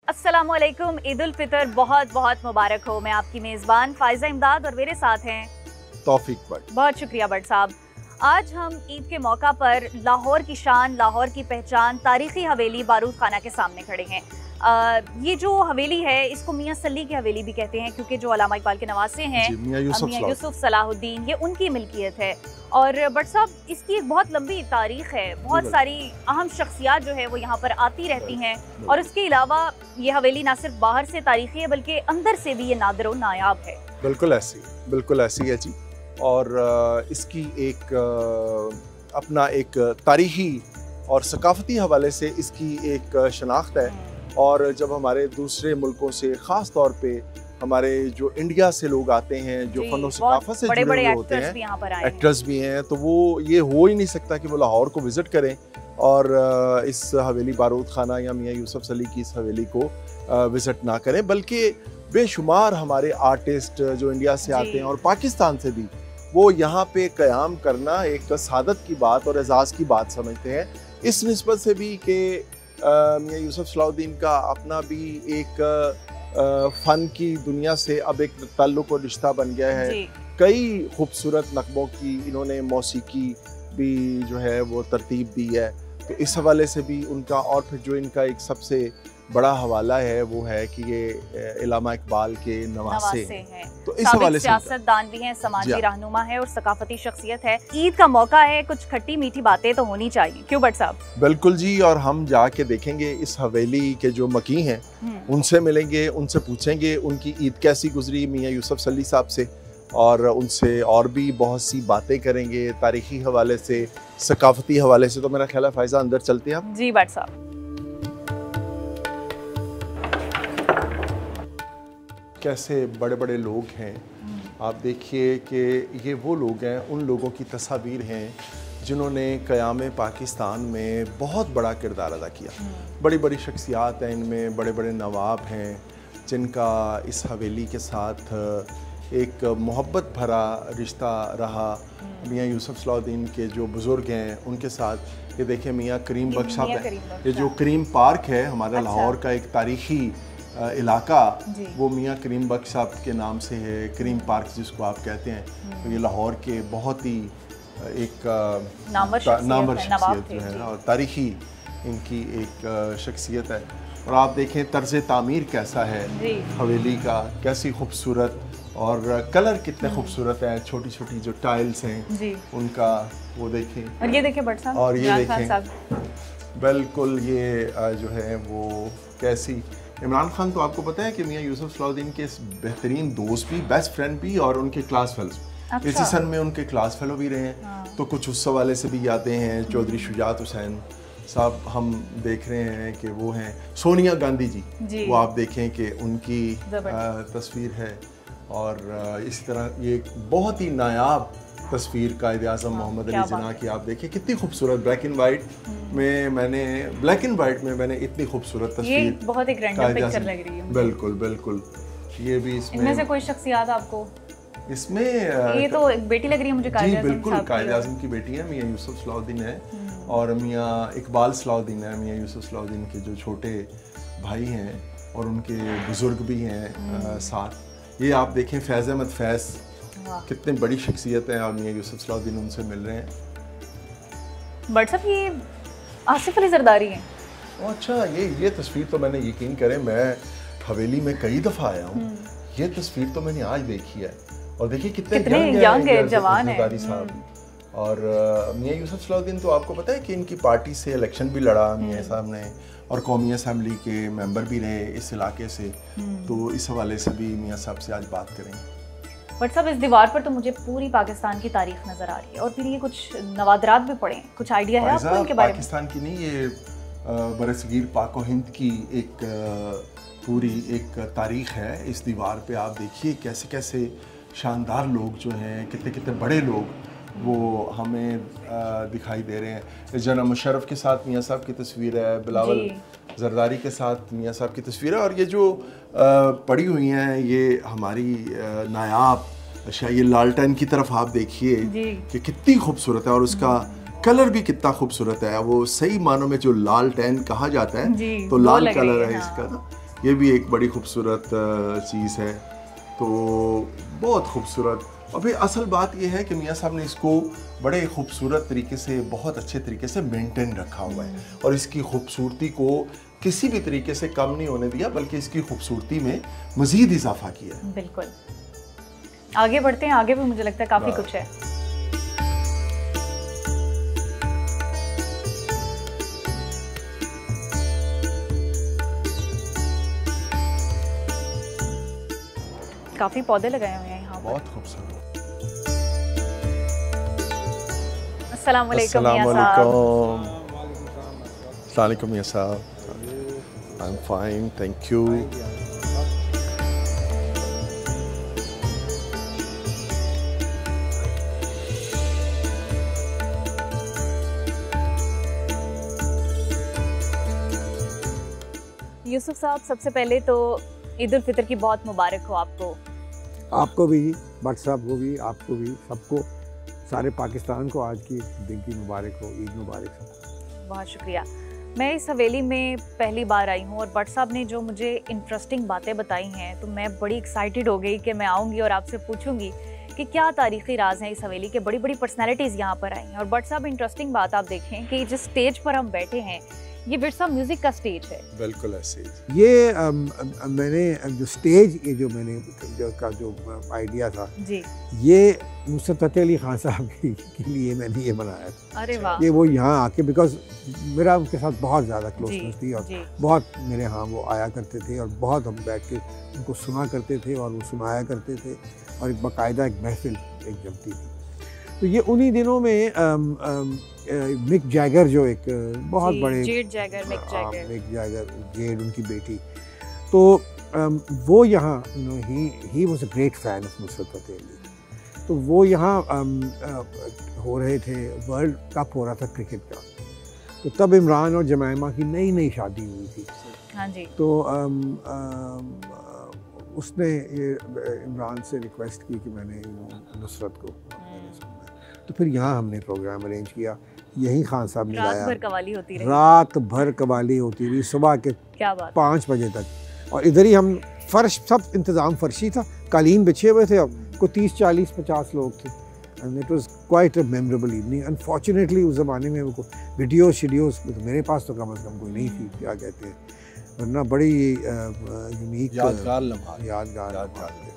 अस्सलामुअलैकुम, ईद उल फितर बहुत बहुत मुबारक हो। मैं आपकी मेज़बान फ़ाइज़ा इमदाद और मेरे साथ हैं तौफीक भट्ट। बहुत शुक्रिया भट्ट साहब। आज हम ईद के मौका पर लाहौर की शान, लाहौर की पहचान, तारीखी हवेली बारूद खाना के सामने खड़े हैं। ये जो हवेली है इसको मियाँ सली की हवेली भी कहते हैं, क्योंकि जो अल्लामा इकबाल के नवासे हैं मियाँ यूसुफ सलाहुद्दीन, ये उनकी मिल्कियत है। और भट्ट साहब, इसकी एक बहुत लंबी तारीख है, बहुत सारी अहम शख्सियात जो है वो यहाँ पर आती रहती हैं। और इसके अलावा ये हवेली ना सिर्फ बाहर से तारीखी है बल्कि अंदर से भी ये नादिर व नायाब है। बिल्कुल ऐसी है जी। और इसकी एक अपना एक तारीखी और सकाफती हवाले से इसकी एक शनाख्त है। और जब हमारे दूसरे मुल्कों से ख़ास तौर पे हमारे जो इंडिया से लोग आते हैं, जो फन और सकाफत से जुड़े हुए होते हैं, एक्टर्स भी हैं, तो वो ये हो ही नहीं सकता कि वो लाहौर को विज़िट करें और इस हवेली बारूद खाना या मियाँ यूसुफ सली की इस हवेली को विज़िट ना करें। बल्कि बेशुमार हमारे आर्टिस्ट जो इंडिया से आते हैं और पाकिस्तान से भी, वो यहाँ पे क़याम करना एक सादत की बात और एजाज़ की बात समझते हैं। इस निस्बत से भी कि मियाँ यूसुफ सलाहुद्दीन का अपना भी एक फ़न की दुनिया से अब एक ताल्लुक़ और रिश्ता बन गया है। कई खूबसूरत नग़मों की इन्होंने मौसीकी भी जो है वो तरतीब दी है, तो इस हवाले से भी उनका, और फिर जो इनका एक सबसे बड़ा हवाला है वो है कि ये अल्लामा इकबाल के नवासे हैं। तो इस हवाले से सियासतदान भी हैं, समाजी रहनुमा है और सकाफती शख्सियत है। ईद का मौका है, कुछ खट्टी मीठी बातें तो होनी चाहिए, क्यों भट्ट साहब? बिल्कुल जी। और हम जाके देखेंगे इस हवेली के जो मकी हैं, उनसे मिलेंगे, उनसे पूछेंगे उनकी ईद कैसी गुजरी मियाँ यूसुफ सली साहब से, और उनसे और भी बहुत सी बातें करेंगे तारीखी हवाले से, सकाफती हवाले से। तो मेरा ख्याल है फ़ाइज़ा अंदर चलते हैं जी भट्ट साहब। कैसे बड़े बड़े लोग हैं, आप देखिए कि ये वो लोग हैं, उन लोगों की तस्वीर हैं जिन्होंने क़याम पाकिस्तान में बहुत बड़ा किरदार अदा किया। बड़ी बड़ी शख्सियात हैं, इनमें बड़े बड़े नवाब हैं जिनका इस हवेली के साथ एक मोहब्बत भरा रिश्ता रहा। मियाँ यूसुफ सलाहुद्दीन के जो बुज़ुर्ग हैं उनके साथ, ये देखें मियाँ करीम बख्श साहब हैं। ये जो करीम पार्क है हमारा लाहौर का एक तारीख़ी इलाका, वो मियाँ करीम बख्श साहब के नाम से है, करीम पार्क जिसको आप कहते हैं। तो ये लाहौर के बहुत ही एक नामवर शख्सियत जो है और तारीख़ी इनकी एक शख्सियत है। और आप देखें तर्ज़ तामीर कैसा है हवेली का, कैसी खूबसूरत, और कलर कितने खूबसूरत हैं, छोटी छोटी जो टाइल्स हैं उनका वो देखें। और ये देखें भट्ट साहब, और ये देखें बिल्कुल ये जो है वो कैसी। इमरान खान तो आपको पता है कि मियाँ यूसुफ सलाहुद्दीन के बेहतरीन दोस्त भी, बेस्ट फ्रेंड भी, और उनके क्लास फेलोज। इसी सन में उनके क्लास फेलो भी रहे हैं। तो कुछ उस हवाले से भी यादें हैं। चौधरी शुजात हुसैन साहब हम देख रहे हैं कि वो हैं। सोनिया गांधी जी, वो आप देखें कि उनकी तस्वीर है। और इसी तरह ये बहुत ही नायाब तस्वीर कायद आज़म मोहम्मद अली जिन्ना की आप देखिए, कितनी खूबसूरत ब्लैक एंड वाइट में मैंने इतनी खूबसूरत तस्वीर, बहुत एक रैंडम पिक्चर लग रही है। बिल्कुल बिल्कुल। ये भी इसमें से कोई शख्सियत आपको इसमें ये तो एक बेटी लग रही है मुझे, जी बिल्कुल, कायद आज़म की बेटी है, मियाँ यूसुफ सलाहुद्दीन है, और मियाँ इकबाल सलाहुद्दीन है। मियाँ यूसुफ सलाहुद्दीन के जो छोटे भाई हैं और उनके बुजुर्ग भी हैं साथ। ये आप देखें फैज़ अहमद फैज़, कितने बड़ी शख्सियत है, और मियाँ यूसुफ सलाहुद्दीन उनसे मिल रहे हैं। बट साहब ये आसिफ अली जरदारी हैं। अच्छा, ये तस्वीर तो मैंने, यकीन करें, मैं हवेली में कई दफ़ा आया हूँ, ये तस्वीर तो मैंने आज देखी है। और देखिए कितने यंग है, जवान है साहब। और मियाँ यूसुफ सलाहुद्दीन तो आपको पता है कि इनकी पार्टी से इलेक्शन भी लड़ा मियाँ साहब ने, और कौमी असम्बली के मेंबर भी रहे इस इलाके से। तो इस हवाले से भी मियाँ साहब से आज बात करेंगे। बट साहब, इस दीवार पर तो मुझे पूरी पाकिस्तान की तारीख नज़र आ रही है, और फिर ये कुछ नवादरात भी पड़े हैं, कुछ आइडिया है आपको इनके बारे में? पाकिस्तान की नहीं, ये बरसगीर पाक व हिंद की एक पूरी एक तारीख है। इस दीवार पे आप देखिए कैसे कैसे शानदार लोग जो हैं, कितने कितने बड़े लोग वो हमें दिखाई दे रहे हैं। जना मुशर्रफ के साथ मियाँ साहब की तस्वीर है, बिलावल जरदारी के साथ मियाँ साहब की तस्वीर है। और ये जो पड़ी हुई हैं ये हमारी नायाब अच्छा, ये लालटेन की तरफ आप देखिए कि कितनी खूबसूरत है, और उसका कलर भी कितना खूबसूरत है। वो सही मानों में जो लालटेन कहा जाता है, तो लाल कलर है इसका ना। ये भी एक बड़ी खूबसूरत चीज़ है। तो बहुत खूबसूरत। और फिर असल बात ये है कि मियाँ साहब ने इसको बड़े खूबसूरत तरीके से, बहुत अच्छे तरीके से मेंटेन रखा हुआ है और इसकी खूबसूरती को किसी भी तरीके से कम नहीं होने दिया, बल्कि इसकी खूबसूरती में मज़ीद इजाफा किया है। बिल्कुल। आगे बढ़ते हैं, आगे भी मुझे लगता है काफ़ी कुछ है। काफ़ी पौधे लगाए हुए हैं यहाँ पर। बहुत खूबसूरत। अस्सलाम वालेकुम मियां साहब। अस्सलाम वालेकुम मियां साहब। I am fine, thank you. Yusuf साहब, सबसे पहले तो ईद उल फितर की बहुत मुबारक हो आपको। आपको भी, भट्ट साहब को भी, आपको भी, सबको, सारे पाकिस्तान को आज की दिन की मुबारक हो, ईद मुबारक हो। बहुत शुक्रिया। मैं इस हवेली में पहली बार आई हूँ और भट्ट साहब ने जो मुझे इंटरेस्टिंग बातें बताई हैं तो मैं बड़ी एक्साइटेड हो गई कि मैं आऊँगी और आपसे पूछूंगी कि क्या तारीख़ी राज हैं इस हवेली के। बड़ी बड़ी पर्सनैलिटीज़ यहाँ पर आई हैं। और भट्ट साहब, इंटरेस्टिंग बात आप देखें कि जिस स्टेज पर हम बैठे हैं ये विरसा म्यूजिक का स्टेज है। बिल्कुल ऐसे ही। ये मैंने जो स्टेज, ये जो मैंने जो आइडिया था जी, ये नुसरत फ़तेह अली खान साहब के लिए मैंने ये बनाया था। अरे वाह। ये वो यहाँ आके, बिकॉज मेरा उनके साथ बहुत ज़्यादा क्लोजनेस थी और बहुत मेरे यहाँ वो आया करते थे और बहुत हम बैठ के उनको सुना करते थे और वो सुनाया करते थे और एक बाकायदा एक महफिल एक जमती थी। तो ये उन्हीं दिनों में मिक जैगर जो एक बहुत बड़े Jade Jagger, Mick Jagger, Jade उनकी बेटी, तो वो यहाँ ही was a great fan of Nusrat Fateh Ali. तो वो यहाँ हो रहे थे, वर्ल्ड कप हो रहा था क्रिकेट का, तो तब इमरान और जमाइमा की नई नई शादी हुई थी। हाँ जी। तो उसने ये इमरान से रिक्वेस्ट की कि मैंने नुसरत को तो फिर यहाँ हमने प्रोग्राम अरेंज किया, यही खान साहब ने लाया। रात भर कवाली होती रही। रात भर कवाली होती रही, सुबह के 5 बजे तक। और इधर ही हम फर्श, सब इंतज़ाम फर्शी था, कालीन बिछे हुए थे, अब को 30, 40, 50 लोग थे। And it was quite a memorable evening. Unfortunately उस ज़माने में वो वीडियोज़ तो मेरे पास तो कम से कम कोई नहीं थी, क्या कहते हैं, वरना बड़ी यूनिक यादगार लम्हा। यादगार।